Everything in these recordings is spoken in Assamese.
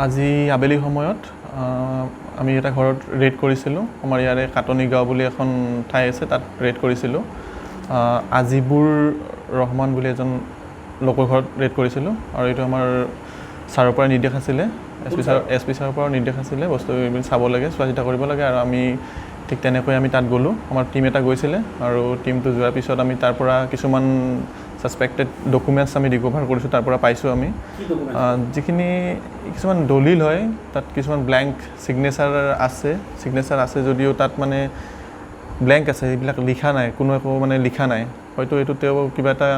আজি আবেলি সময়ত আমি এটা ঘৰত ৰেড কৰিছিলোঁ। আমাৰ ইয়াৰে কাটনি গাঁও বুলি এখন ঠাই আছে, তাত ৰেড কৰিছিলোঁ। আজিবুৰ ৰহমান বুলি এজন লোকৰ ঘৰত ৰেড কৰিছিলোঁ আৰু এইটো আমাৰ ছাৰৰ পৰা নিৰ্দেশ আছিলে, এছ পি ছাৰৰ পৰা নিৰ্দেশ আছিলে বস্তু এইবিলাক চাব লাগে, চোৱা চিতা কৰিব লাগে। আৰু আমি ঠিক তেনেকৈ আমি তাত গ'লোঁ, আমাৰ টীম এটা গৈছিলে আৰু টীমটো যোৱাৰ পিছত আমি তাৰ পৰা কিছুমান ছাছপেক্টেড ডকুমেণ্টছ আমি ৰিকভাৰ কৰিছোঁ, তাৰ পৰা পাইছোঁ আমি যিখিনি কিছুমান দলিল হয়, তাত কিছুমান ব্লেংক ছিগনেচাৰ আছে যদিও তাত মানে ব্লেংক আছে, এইবিলাক লিখা নাই, কোনো একো মানে লিখা নাই। হয়তো এইটো তেওঁ কিবা এটা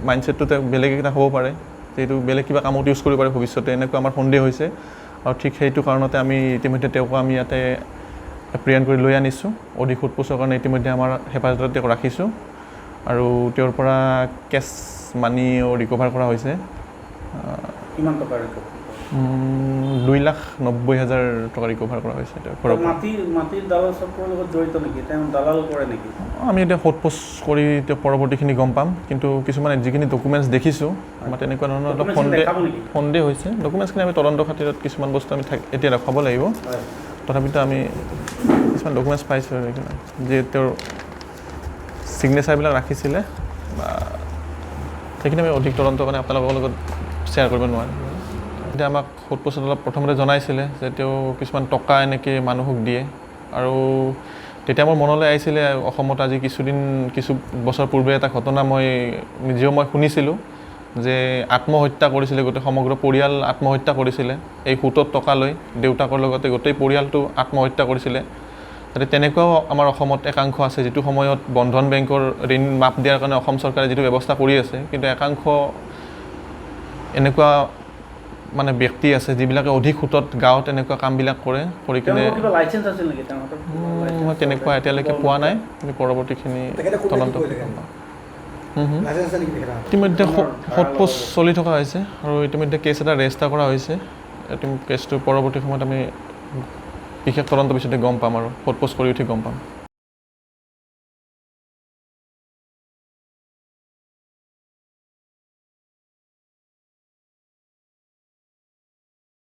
মাইণ্ডছেটটো তেওঁ বেলেগ এটা হ'ব পাৰে, এইটো বেলেগ কিবা কামত ইউজ কৰিব পাৰে ভৱিষ্যতে, এনেকুৱা আমাৰ সন্দেহ হৈছে। আৰু ঠিক সেইটো কাৰণতে আমি ইতিমধ্যে তেওঁক আমি ইয়াতে এপ্ৰিহেণ্ড কৰি লৈ আনিছোঁ। অধিক সোধপোছৰ কাৰণে ইতিমধ্যে আমাৰ হেফাজতত তেওঁক ৰাখিছোঁ আৰু তেওঁৰ পৰা কেছ মানিও ৰিকভাৰ কৰা হৈছে। কিমান টকা ৰিকভাৰ? 2,90,000 টকা ৰিকভাৰ কৰা হৈছে তেওঁৰ ঘৰৰ পৰা। মাটিৰ দালাল চক্ৰৰ লগত জড়িত নেকি? তেওঁ দালাল কৰে নেকি? আমি এতিয়া সোধপোছ কৰি তেওঁ পৰৱৰ্তীখিনি গম পাম, কিন্তু কিছুমান যিখিনি ডকুমেণ্টছ দেখিছোঁ আমাৰ তেনেকুৱা ধৰণৰ অলপ সন্দেহ হৈছে। ডকুমেণ্টছখিনি আমি তদন্ত খাতিৰত কিছুমান বস্তু আমি এতিয়া ৰখাব লাগিব, তথাপিতো আমি কিছুমান ডকুমেণ্টছ পাইছোঁ আৰু যে তেওঁৰ ছিগনেচাৰবিলাক ৰাখিছিলে বা সেইখিনি আমি অধিক তদন্তৰ কাৰণে আপোনালোকৰ লগত শ্বেয়াৰ কৰিব নোৱাৰিম। এতিয়া আমাক সোধপোছত অলপ প্ৰথমতে জনাইছিলে যে তেওঁ কিছুমান টকা এনেকৈ মানুহক দিয়ে, আৰু তেতিয়া মোৰ মনলৈ আহিছিলে অসমত আজি কিছু বছৰ পূৰ্বে এটা ঘটনা মই শুনিছিলোঁ যে আত্মহত্যা কৰিছিলে, গোটেই সমগ্ৰ পৰিয়াল আত্মহত্যা কৰিছিলে এই সুতত টকা লৈ, দেউতাকৰ লগতে গোটেই পৰিয়ালটো আত্মহত্যা কৰিছিলে। যাতে তেনেকুৱাও আমাৰ অসমত একাংশ আছে, যিটো সময়ত বন্ধন বেংকৰ ঋণ মাফ দিয়াৰ কাৰণে অসম চৰকাৰে যিটো ব্যৱস্থা কৰি আছে, কিন্তু একাংশ এনেকুৱা মানে ব্যক্তি আছে যিবিলাকে অধিক সুতত গাঁৱত এনেকুৱা কামবিলাক কৰি কিনে মই তেনেকুৱা এতিয়ালৈকে পোৱা নাই, কিন্তু পৰৱৰ্তীখিনি তদন্ত ইতিমধ্যে সোধপোছ চলি থকা হৈছে আৰু ইতিমধ্যে কেছ এটা ৰেজিষ্টাৰ কৰা হৈছে। কেছটো পৰৱৰ্তী সময়ত আমি বিশেষ তদন্ত পিছতে গম পাম আৰু সোধপোছ কৰি উঠি গম পাম।